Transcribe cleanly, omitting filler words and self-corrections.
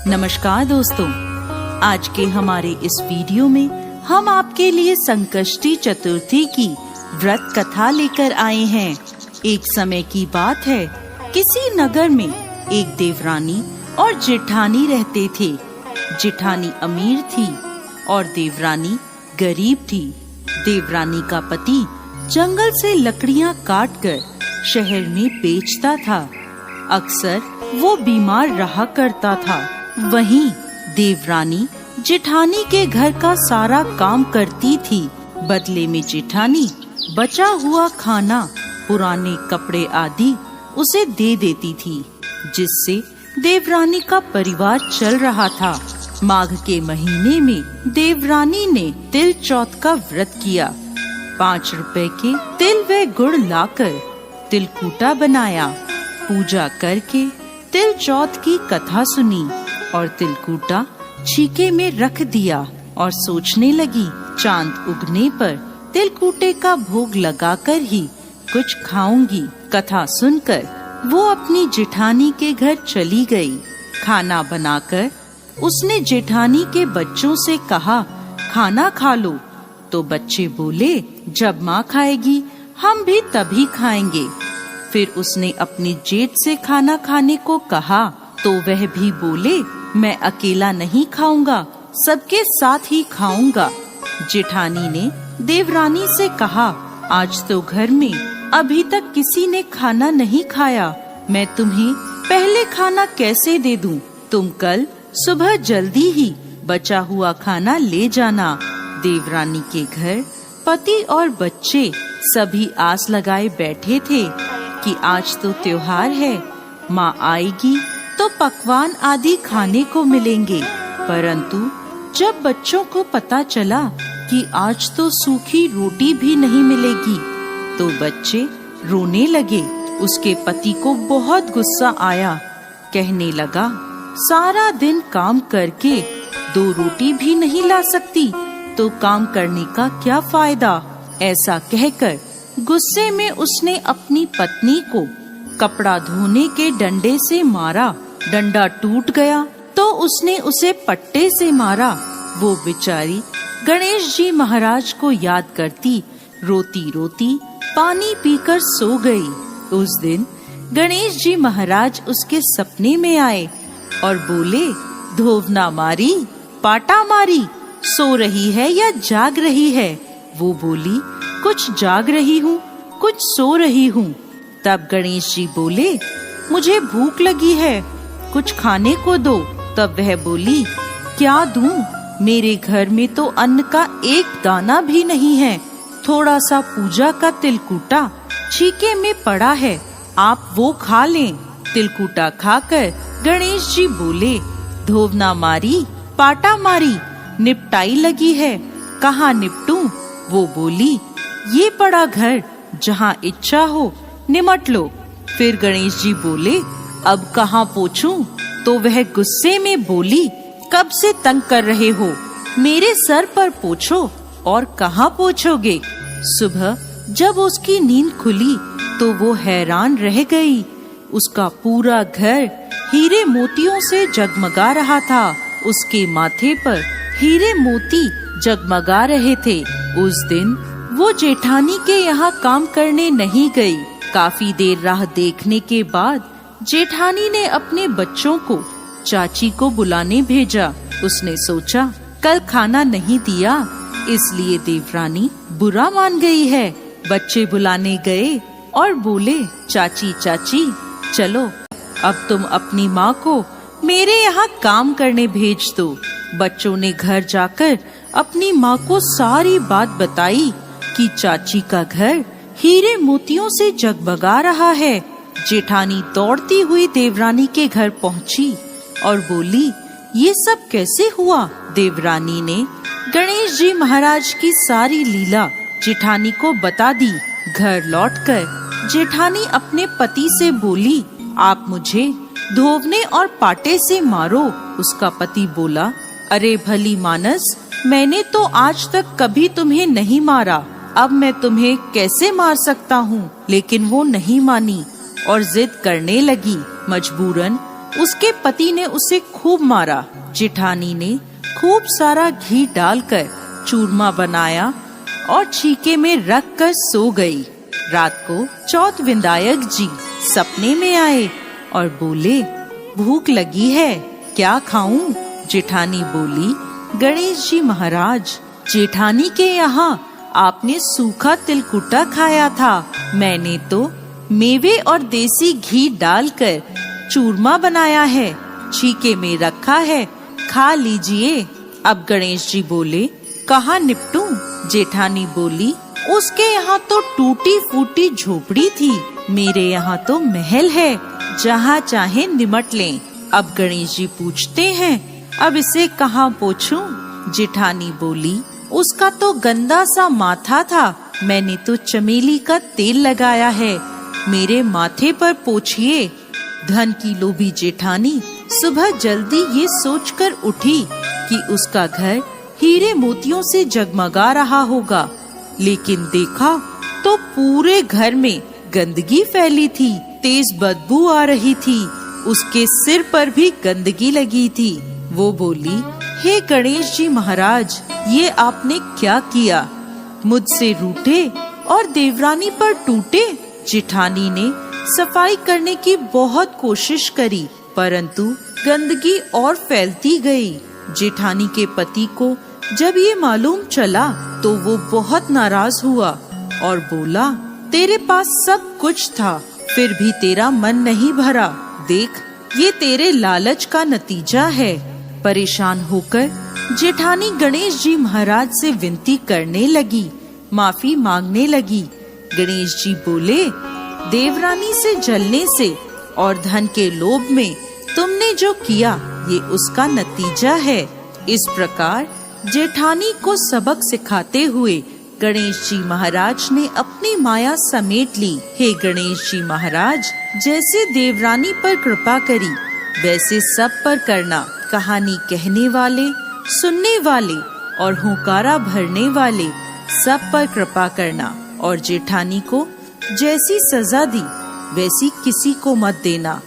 नमस्कार दोस्तों, आज के हमारे इस वीडियो में हम आपके लिए संकष्टी चतुर्थी की व्रत कथा लेकर आए हैं। एक समय की बात है, किसी नगर में एक देवरानी और जेठानी रहते थे। जेठानी अमीर थी और देवरानी गरीब थी। देवरानी का पति जंगल से लकड़ियां काटकर शहर में बेचता था। अक्सर वो बीमार रहा करता था। वहीं देवरानी जेठानी के घर का सारा काम करती थी। बदले में जेठानी बचा हुआ खाना, पुराने कपड़े आदि उसे दे देती थी, जिससे देवरानी का परिवार चल रहा था। माघ के महीने में देवरानी ने तिल चौथ का व्रत किया। 5 रुपए के तिल व गुड़ लाकर तिलकूटा बनाया। पूजा करके तिल चौथ की कथा सुनी और तिलकूटा छीके में रख दिया और सोचने लगी, चांद उगने पर तिलकूटे का भोग लगाकर ही कुछ खाऊंगी। कथा सुनकर वो अपनी जेठानी के घर चली गई। खाना बनाकर उसने जेठानी के बच्चों से कहा, खाना खा लो। तो बच्चे बोले, जब माँ खाएगी हम भी तभी खाएंगे। फिर उसने अपनी जेठ से खाना खाने को कहा तो वह भी बोले, मैं अकेला नहीं खाऊंगा, सबके साथ ही खाऊंगा। जेठानी ने देवरानी से कहा, आज तो घर में अभी तक किसी ने खाना नहीं खाया, मैं तुम्हें पहले खाना कैसे दे दूं? तुम कल सुबह जल्दी ही बचा हुआ खाना ले जाना। देवरानी के घर पति और बच्चे सभी आस लगाए बैठे थे कि आज तो त्योहार है, माँ आएगी तो पकवान आदि खाने को मिलेंगे। परंतु जब बच्चों को पता चला कि आज तो सूखी रोटी भी नहीं मिलेगी, तो बच्चे रोने लगे। उसके पति को बहुत गुस्सा आया। कहने लगा, सारा दिन काम करके 2 रोटी भी नहीं ला सकती तो काम करने का क्या फायदा? ऐसा कहकर गुस्से में उसने अपनी पत्नी को कपड़ा धोने के डंडे से मारा। डंडा टूट गया तो उसने उसे पट्टे से मारा। वो बेचारी गणेश जी महाराज को याद करती रोती रोती पानी पीकर सो गई। उस दिन गणेश जी महाराज उसके सपने में आए और बोले, धोवना मारी, पाटा मारी, सो रही है या जाग रही है? वो बोली, कुछ जाग रही हूँ, कुछ सो रही हूँ। तब गणेश जी बोले, मुझे भूख लगी है, कुछ खाने को दो। तब वह बोली, क्या दूं? मेरे घर में तो अन्न का एक दाना भी नहीं है। थोड़ा सा पूजा का तिलकूटा छीके में पड़ा है, आप वो खा लें। तिलकूटा खाकर गणेश जी बोले, धोवना मारी, पाटा मारी, निपटाई लगी है, कहाँ निपटूं? वो बोली, ये पड़ा घर, जहाँ इच्छा हो निमट लो। फिर गणेश जी बोले, अब कहाँ पोछूं? तो वह गुस्से में बोली, कब से तंग कर रहे हो, मेरे सर पर पोछो और कहाँ पोछोगे? सुबह जब उसकी नींद खुली तो वो हैरान रह गई। उसका पूरा घर हीरे मोतियों से जगमगा रहा था। उसके माथे पर हीरे मोती जगमगा रहे थे। उस दिन वो जेठानी के यहाँ काम करने नहीं गई। काफी देर राह देखने के बाद जेठानी ने अपने बच्चों को चाची को बुलाने भेजा। उसने सोचा, कल खाना नहीं दिया इसलिए देवरानी बुरा मान गई है। बच्चे बुलाने गए और बोले, चाची चाची चलो, अब तुम अपनी माँ को मेरे यहाँ काम करने भेज दो। बच्चों ने घर जाकर अपनी माँ को सारी बात बताई कि चाची का घर हीरे मोतियों से जगमगा रहा है। जेठानी दौड़ती हुई देवरानी के घर पहुँची और बोली, ये सब कैसे हुआ? देवरानी ने गणेश जी महाराज की सारी लीला जेठानी को बता दी। घर लौटकर जेठानी अपने पति से बोली, आप मुझे धोवने और पाटे से मारो। उसका पति बोला, अरे भली मानस, मैंने तो आज तक कभी तुम्हें नहीं मारा, अब मैं तुम्हें कैसे मार सकता हूँ? लेकिन वो नहीं मानी और जिद करने लगी। मजबूरन उसके पति ने उसे खूब मारा। जेठानी ने खूब सारा घी डालकर चूरमा बनाया और छीके में रख कर सो गई। रात को चौथ विनायक जी सपने में आए और बोले, भूख लगी है, क्या खाऊं? जेठानी बोली, गणेश जी महाराज, जेठानी के यहाँ आपने सूखा तिलकुटा खाया था, मैंने तो मेवे और देसी घी डालकर चूरमा बनाया है, छीके में रखा है, खा लीजिए। अब गणेश जी बोले, कहाँ निपटूं? जेठानी बोली, उसके यहाँ तो टूटी फूटी झोपड़ी थी, मेरे यहाँ तो महल है, जहाँ चाहे निमट लें। अब गणेश जी पूछते हैं, अब इसे कहाँ पोछूं? जेठानी बोली, उसका तो गंदा सा माथा था, मैंने तो चमेली का तेल लगाया है, मेरे माथे पर पोछिए। धन की लोभी जेठानी सुबह जल्दी ये सोचकर उठी कि उसका घर हीरे मोतियों से जगमगा रहा होगा, लेकिन देखा तो पूरे घर में गंदगी फैली थी, तेज बदबू आ रही थी, उसके सिर पर भी गंदगी लगी थी। वो बोली, हे गणेश जी महाराज, ये आपने क्या किया? मुझसे रूठे और देवरानी पर टूटे। जेठानी ने सफाई करने की बहुत कोशिश करी, परंतु गंदगी और फैलती गई। जेठानी के पति को जब ये मालूम चला तो वो बहुत नाराज हुआ और बोला, तेरे पास सब कुछ था, फिर भी तेरा मन नहीं भरा, देख ये तेरे लालच का नतीजा है। परेशान होकर जेठानी गणेश जी महाराज से विनती करने लगी, माफी मांगने लगी। गणेश जी बोले, देवरानी से जलने से और धन के लोभ में तुमने जो किया ये उसका नतीजा है। इस प्रकार जेठानी को सबक सिखाते हुए गणेश जी महाराज ने अपनी माया समेट ली। हे गणेश जी महाराज, जैसे देवरानी पर कृपा करी वैसे सब पर करना। कहानी कहने वाले, सुनने वाले और हुंकारा भरने वाले सब पर कृपा करना, और जेठानी को जैसी सजा दी वैसी किसी को मत देना।